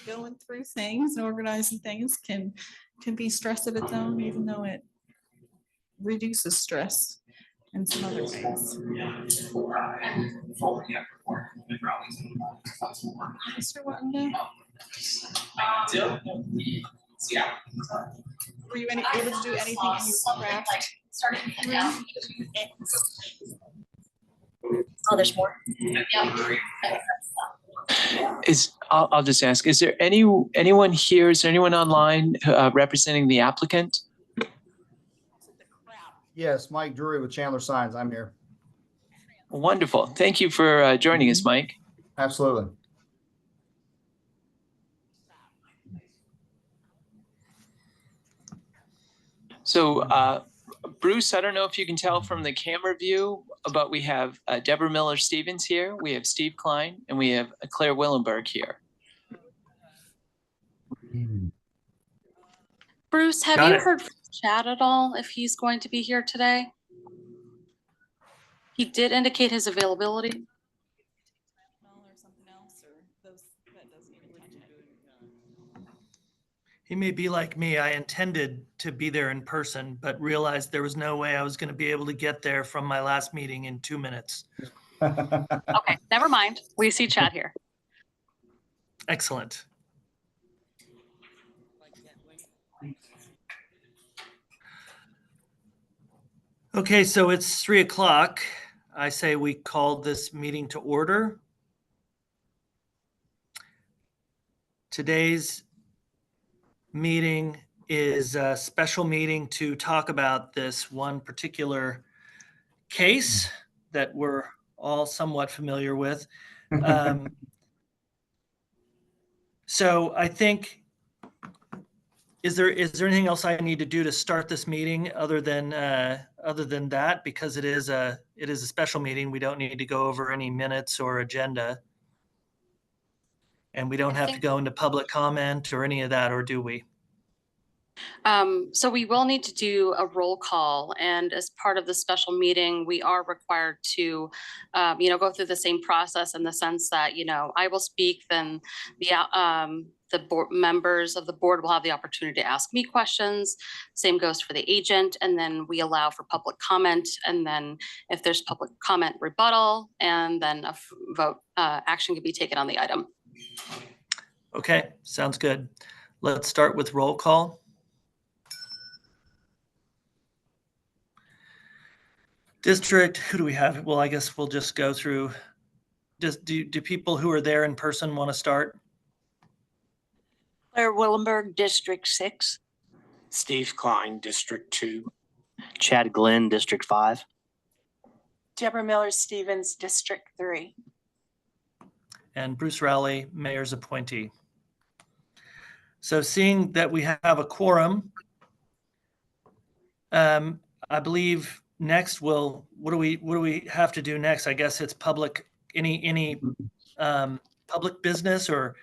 Going through things and organizing things can be stress of its own, even though it reduces stress in some other ways. Mr. Wattenden? Were you able to do anything in your craft room? Oh, there's more. I'll just ask, is there anyone here, is there anyone online representing the applicant? Yes, Mike Drury with Chandler Signs. I'm here. Wonderful. Thank you for joining us, Mike. Absolutely. So, Bruce, I don't know if you can tell from the camera view, but we have Deborah Miller-Stevens here, we have Steve Klein, and we have Claire Willenberg here. Bruce, have you heard from Chad at all if he's going to be here today? He did indicate his availability. He may be like me. I intended to be there in person, but realized there was no way I was going to be able to get there from my last meeting in 2 minutes. Okay, never mind. We see Chad here. Excellent. Okay, so it's 3 o'clock. I say we call this meeting to order. Today's meeting is a special meeting to talk about this one particular case that we're all somewhat familiar with. So I think, is there anything else I need to do to start this meeting other than that? Because it is a special meeting. We don't need to go over any minutes or agenda. And we don't have to go into public comment or any of that, or do we? So we will need to do a roll call, and as part of the special meeting, we are required to, go through the same process in the sense that, I will speak, then the board members of the board will have the opportunity to ask me questions. Same goes for the agent, and then we allow for public comment, and then if there's public comment, rebuttal, and then a vote action can be taken on the item. Okay, sounds good. Let's start with roll call. District, who do we have? Well, I guess we'll just go through. Do people who are there in person want to start? Claire Willenberg, District 6. Steve Klein, District 2. Chad Glenn, District 5. Deborah Miller-Stevens, District 3. And Bruce Rowley, Mayor's appointee. So seeing that we have a quorum, I believe next what do we have to do next? I guess it's public, any public business or?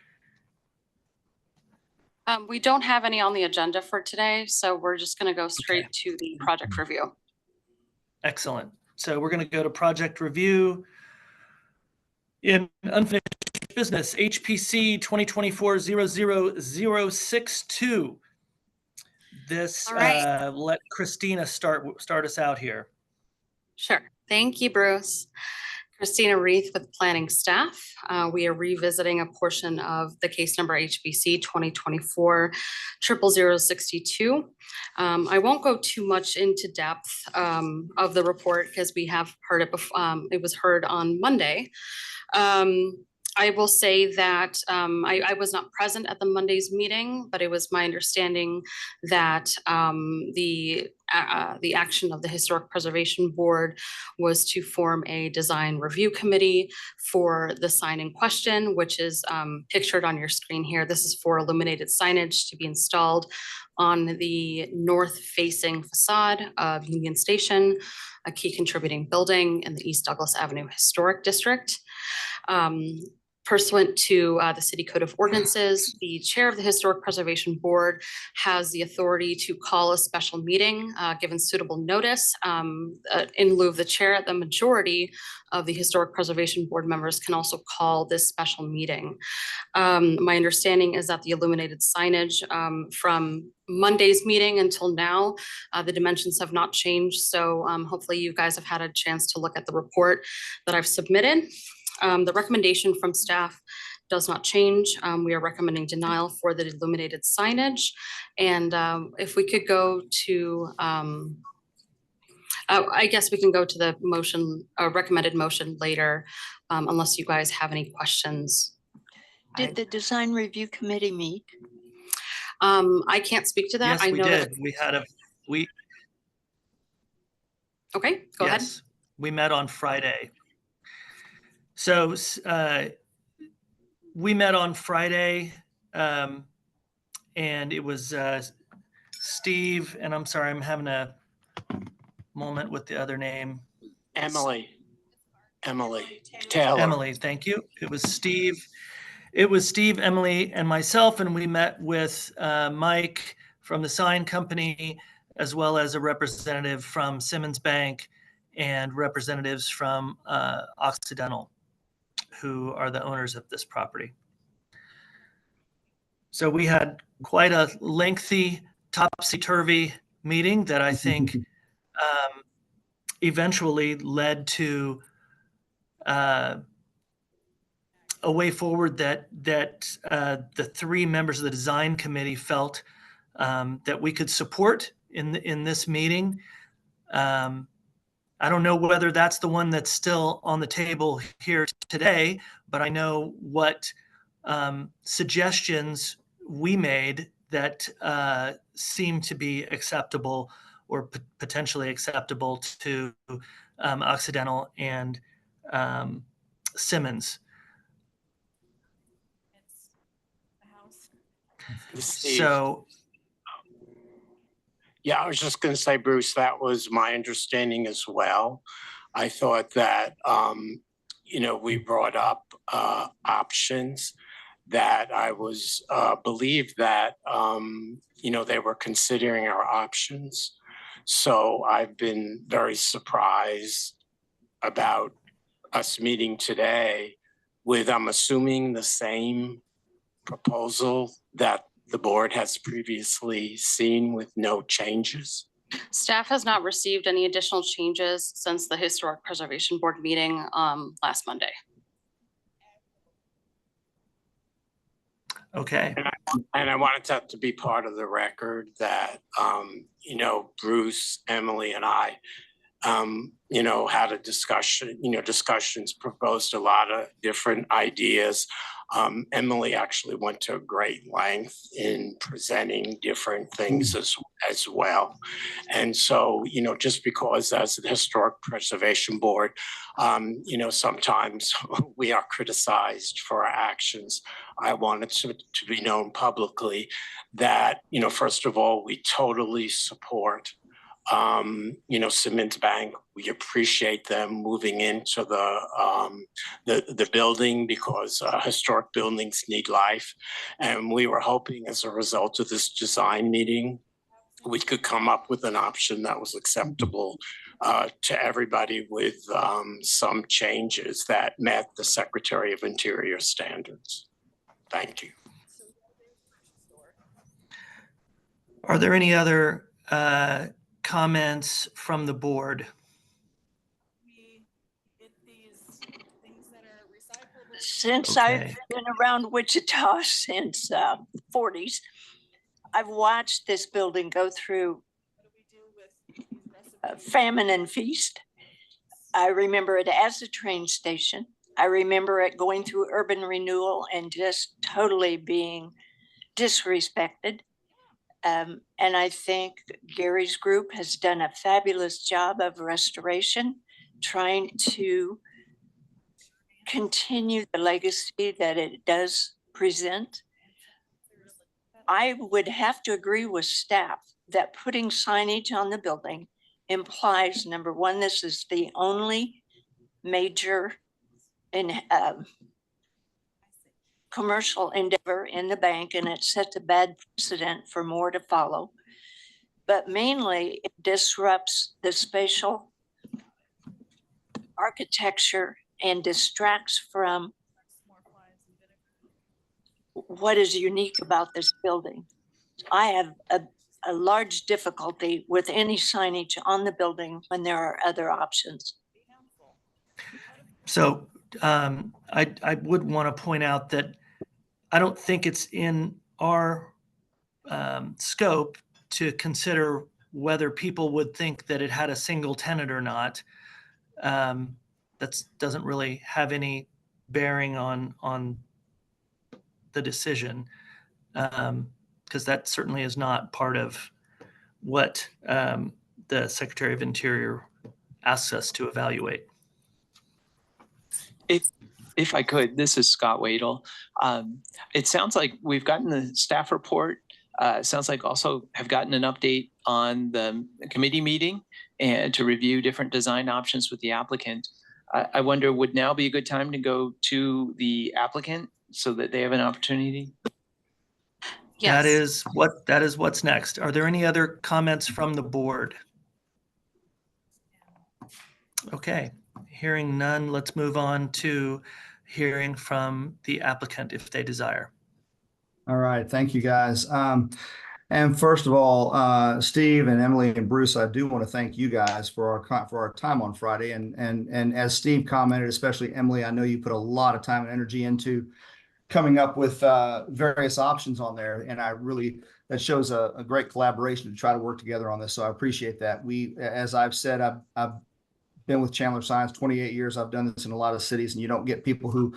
We don't have any on the agenda for today, so we're just going to go straight to the project review. Excellent. So we're going to go to project review in unfinished business, HPC 2024-00062. This, right. Let Christina start us out here. Sure. Thank you, Bruce. Christina Reith with planning staff. We are revisiting a portion of the case number HBC 2024-00062. I won't go too much into depth of the report because we have heard it before. It was heard on Monday. I will say that I was not present at the Monday's meeting, but it was my understanding that the action of the Historic Preservation Board was to form a design review committee for the sign in question, which is pictured on your screen here. This is for illuminated signage to be installed on the north-facing facade of Union Station, a key contributing building in the East Douglas Avenue Historic District. pursuant to the City Code of Ordinances, the Chair of the Historic Preservation Board has the authority to call a special meeting given suitable notice. In lieu of the chair, the majority of the Historic Preservation Board members can also call this special meeting. My understanding is that the illuminated signage from Monday's meeting until now, the dimensions have not changed. So hopefully you guys have had a chance to look at the report that I've submitted. The recommendation from staff does not change. We are recommending denial for the illuminated signage. And if we could go to, I guess we can go to the motion, recommended motion later, unless you guys have any questions. Did the design review committee meet? I can't speak to that. Yes, I we know that. did. We had Okay, go ahead. yes, we met on Friday. So we met on Friday, and it was Steve, and I'm sorry, I'm having a moment with the other name. Emily Taylor. Emily, thank you. It was Steve, Emily, and myself, and we met with Mike from the sign company, as well as a representative from Simmons Bank and representatives from Occidental, who are the owners of this property. So we had quite a lengthy, topsy-turvy meeting that I think eventually led to a way forward that the three members of the design committee felt that we could support in this meeting. I don't know whether that's the one that's still on the table here today, but I know what suggestions we made that seem to be acceptable or potentially acceptable to Occidental and Simmons. Steve. So Yeah, I was just going to say, Bruce, that was my understanding as well. I thought that, we brought up options that I was believed that, they were considering our options. So I've been very surprised about us meeting today with, I'm assuming, the same proposal that the board has previously seen with no changes. Staff has not received any additional changes since the Historic Preservation Board meeting last Monday. okay, And I wanted that to be part of the record that, Bruce, Emily, and I, had a discussion, discussions, proposed a lot of different ideas. Emily actually went to a great length in presenting different things as well. And so, just because as the Historic Preservation Board, sometimes we are criticized for our actions, I wanted to be known publicly that, first of all, we totally support Simmons Bank. We appreciate them moving into the building because historic buildings need life. And we were hoping as a result of this design meeting, we could come up with an option that was acceptable to everybody with some changes that met the Secretary of Interior standards. Thank you. are there any other comments from the board? Since Okay. I've been around Wichita since the 40s, I've watched this building go through famine and feast. I remember it as a train station. I remember it going through urban renewal and just totally being disrespected. And I think Gary's group has done a fabulous job of restoration, trying to continue the legacy that it does present. I would have to agree with staff that putting signage on the building implies, number one, this is the only major commercial endeavor in the bank, and it sets a bad precedent for more to follow. But mainly it disrupts the spatial architecture and distracts from what is unique about this building. I have a large difficulty with any signage on the building when there are other options. So I would want to point out that I don't think it's in our scope to consider whether people would think that it had a single tenant or not. That doesn't really have any bearing on the decision, because that certainly is not part of what the Secretary of Interior asks us to evaluate. If I could, this is Scott Wadle. It sounds like we've gotten the staff report. Sounds like also have gotten an update on the committee meeting and to review different design options with the applicant. I wonder, would now be a good time to go to the applicant so that they have an opportunity? Yes. That is what's next. Are there any other comments from the board? Okay, hearing none, let's move on to hearing from the applicant if they desire. All right, thank you, guys. And first of all, Steve and Emily and Bruce, I do want to thank you guys for our time on Friday. And as Steve commented, especially Emily, I know you put a lot of time and energy into coming up with various options on there, and that shows a great collaboration to try to work together on this. So I appreciate that. As I've said, I've been with Chandler Signs 28 years. I've done this in a lot of cities, and you don't get people who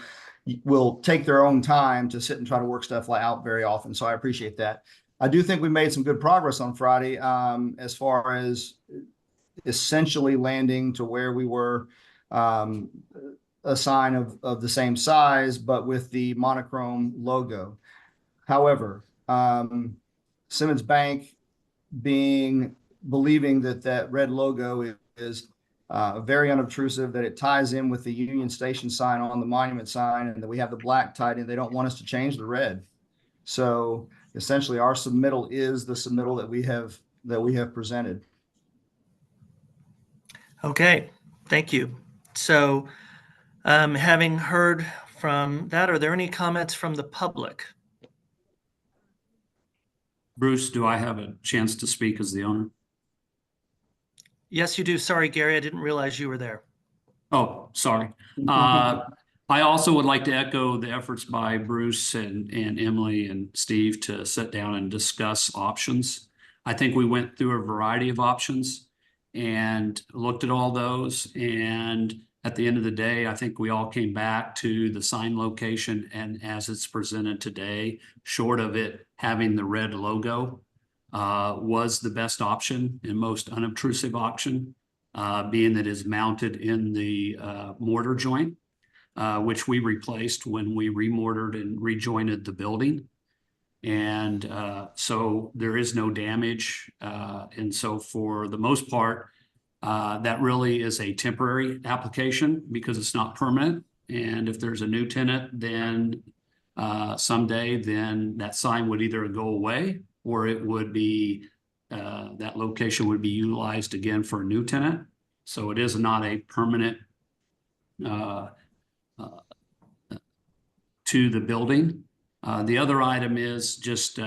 will take their own time to sit and try to work stuff out very often. So I appreciate that. I do think we made some good progress on Friday as far as essentially landing to where we were, a sign of the same size, but with the monochrome logo. However, Simmons Bank believing that red logo is very unobtrusive, that it ties in with the Union Station sign on the monument sign, and that we have the black tied in. They don't want us to change the red. So essentially our submittal is the submittal that we have presented. Okay, thank you. So having heard from that, are there any comments from the public? Bruce, do I have a chance to speak as the owner? Yes, you do. Sorry, Gary, I didn't realize you were there. Oh, sorry. I also would like to echo the efforts by Bruce and Emily and Steve to sit down and discuss options. I think we went through a variety of options and looked at all those. And at the end of the day, I think we all came back to the sign location, and as it's presented today, short of it having the red logo, was the best option and most unobtrusive option, being that it is mounted in the mortar joint, which we replaced when we remortared and rejointed the building. And so there is no damage. And so for the most part, that really is a temporary application because it's not permanent. And if there's a new tenant, then someday, then that sign would either go away or it would be, that location would be utilized again for a new tenant. So it is not a permanent to the building. The other item is just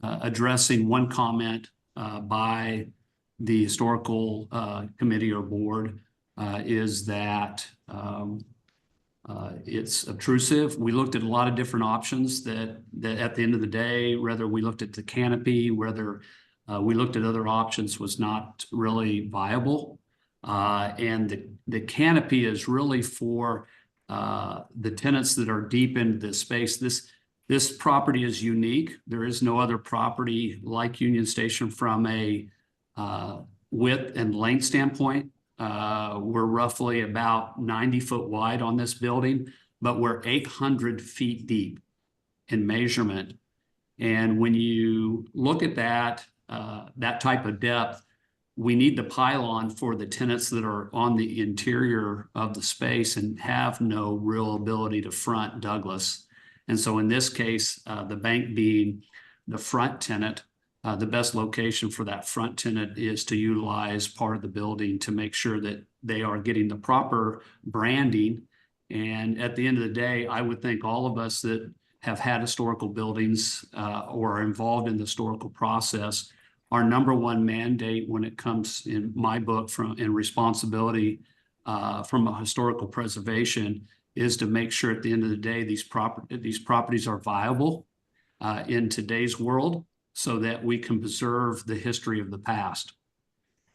addressing one comment by the historical committee or board is that it's obtrusive. We looked at a lot of different options that at the end of the day, whether we looked at the canopy, whether we looked at other options, was not really viable. And the canopy is really for the tenants that are deep into this space. This property is unique. There is no other property like Union Station from a width and length standpoint. We're roughly about 90 foot wide on this building, but we're 800 feet deep in measurement. And when you look at that type of depth, we need the pylon for the tenants that are on the interior of the space and have no real ability to front Douglas. And so in this case, the bank being the front tenant, the best location for that front tenant is to utilize part of the building to make sure that they are getting the proper branding. And at the end of the day, I would think all of us that have had historical buildings or are involved in the historical process, our number one mandate when it comes in my book in responsibility from a historical preservation is to make sure at the end of the day, these properties are viable in today's world so that we can preserve the history of the past.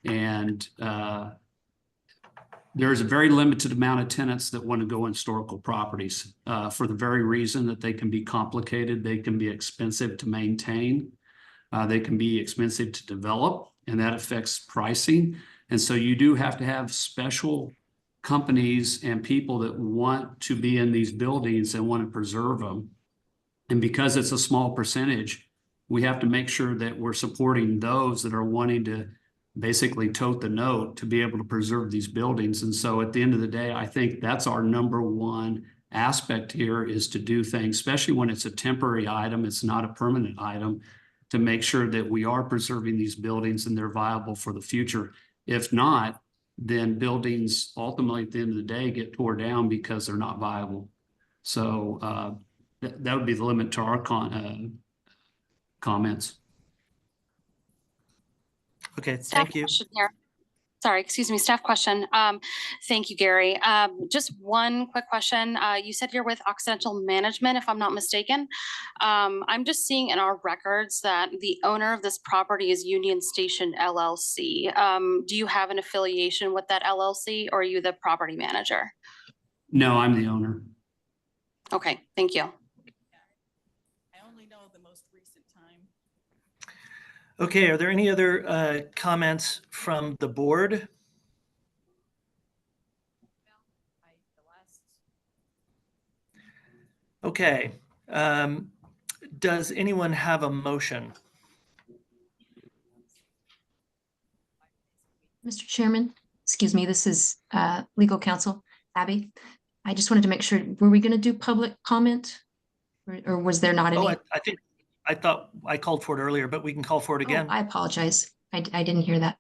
And there's a very limited amount of tenants that want to go in historical properties for the very reason that they can be complicated, they can be expensive to maintain, they can be expensive to develop, and that affects pricing. And so you do have to have special companies and people that want to be in these buildings and want to preserve them. And because it's a small percentage, we have to make sure that we're supporting those that are wanting to basically tote the note to be able to preserve these buildings. And so at the end of the day, I think that's our number one aspect here is to do things, especially when it's a temporary item, it's not a permanent item, to make sure that we are preserving these buildings and they're viable for the future. If not, then buildings ultimately at the end of the day get tore down because they're not viable. So that would be the limit to our comments. Okay, Staff thank you. question here. Sorry, excuse me, staff question. Thank you, Gary. Just one quick question. You said you're with Occidental Management, if I'm not mistaken. I'm just seeing in our records that the owner of this property is Union Station LLC. Do you have an affiliation with that LLC or are you the property manager? No, I'm the owner. Okay, thank you. I only know the most recent time. Okay, are there any other comments from the board? Okay, does anyone have a motion? Mr. Chairman, excuse me, this is legal counsel, Abby. I just wanted to make sure, were we going to do public comment? Or was there not any? Oh, I thought I called for it earlier, but we can call for it again. Oh, I apologize. I didn't hear that.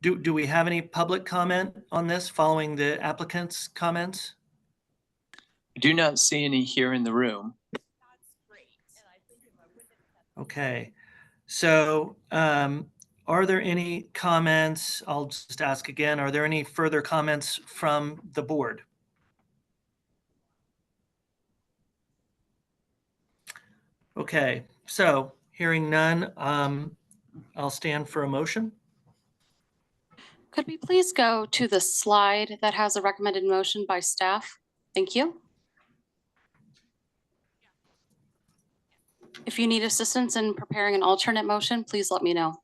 Do we have any public comment on this following the applicant's comments? I do not see any here in the room. Okay, so are there any comments? I'll just ask again, are there any further comments from the board? Okay, so hearing none, I'll stand for a motion. Could we please go to the slide that has a recommended motion by staff? Thank you. If you need assistance in preparing an alternate motion, please let me know.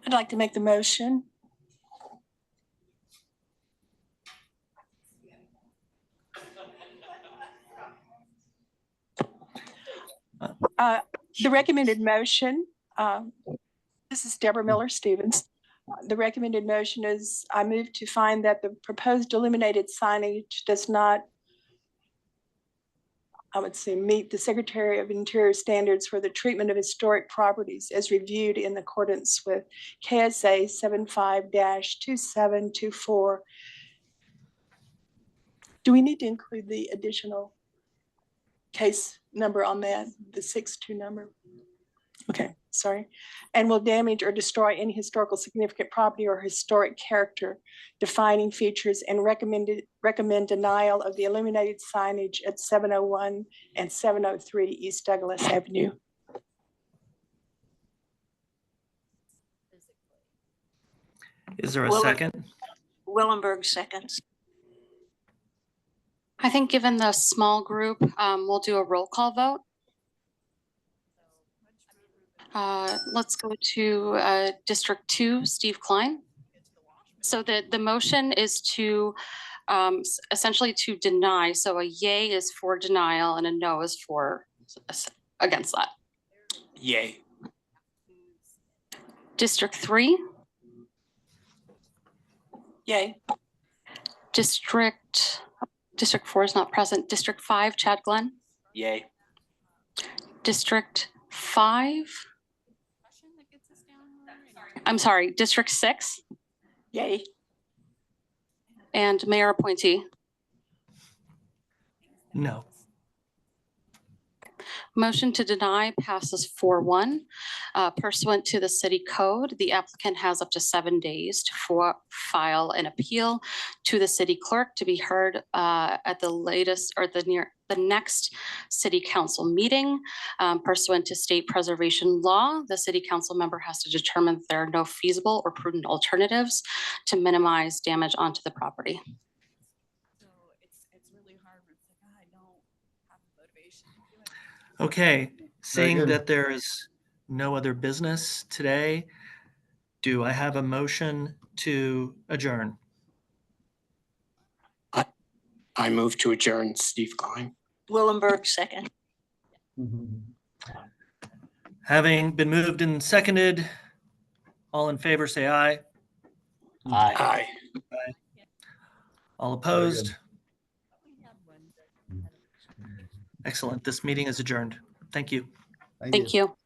I'd like to make the motion. The recommended motion, this is Deborah Miller Stevens. The recommended motion is I move to find that the proposed illuminated signage does not, I would say, meet the Secretary of Interior standards for the treatment of historic properties as reviewed in accordance with KSA 75-2724. Do we need to include the additional case number on that, the 62 number? Okay, sorry. And will damage or destroy any historical significant property or historic character, defining features, and recommend denial of the illuminated signage at 701 and 703 East Douglas Avenue. Is there a second? Willenberg seconds. I think given the small group, we'll do a roll call vote. Let's go to District 2, Steve Klein. So the motion is to essentially to deny. So a yay is for denial and a no is for against that. Yay. District 3. Yay. District 4 is not present. District 5, Chad Glenn. Yay. District 5. I'm sorry, District 6 Yay. and Mayor appointee. No. Motion to deny passes 4-1. Pursuant to the city code, the applicant has up to 7 days to file an appeal to the city clerk to be heard at the latest or the next city council meeting. Pursuant to state preservation law, the city council member has to determine that there are no feasible or prudent alternatives to minimize damage onto the property. So it's really hard. It's like, I don't have the motivation to do it. Okay, seeing good. that there is no other business today, do I have a motion to adjourn? I move to adjourn. Steve Klein. Willenberg, second. Having been moved and seconded, all in favor, say aye. Aye. Aye. All opposed? Excellent. This meeting is adjourned. Thank you. Thank you.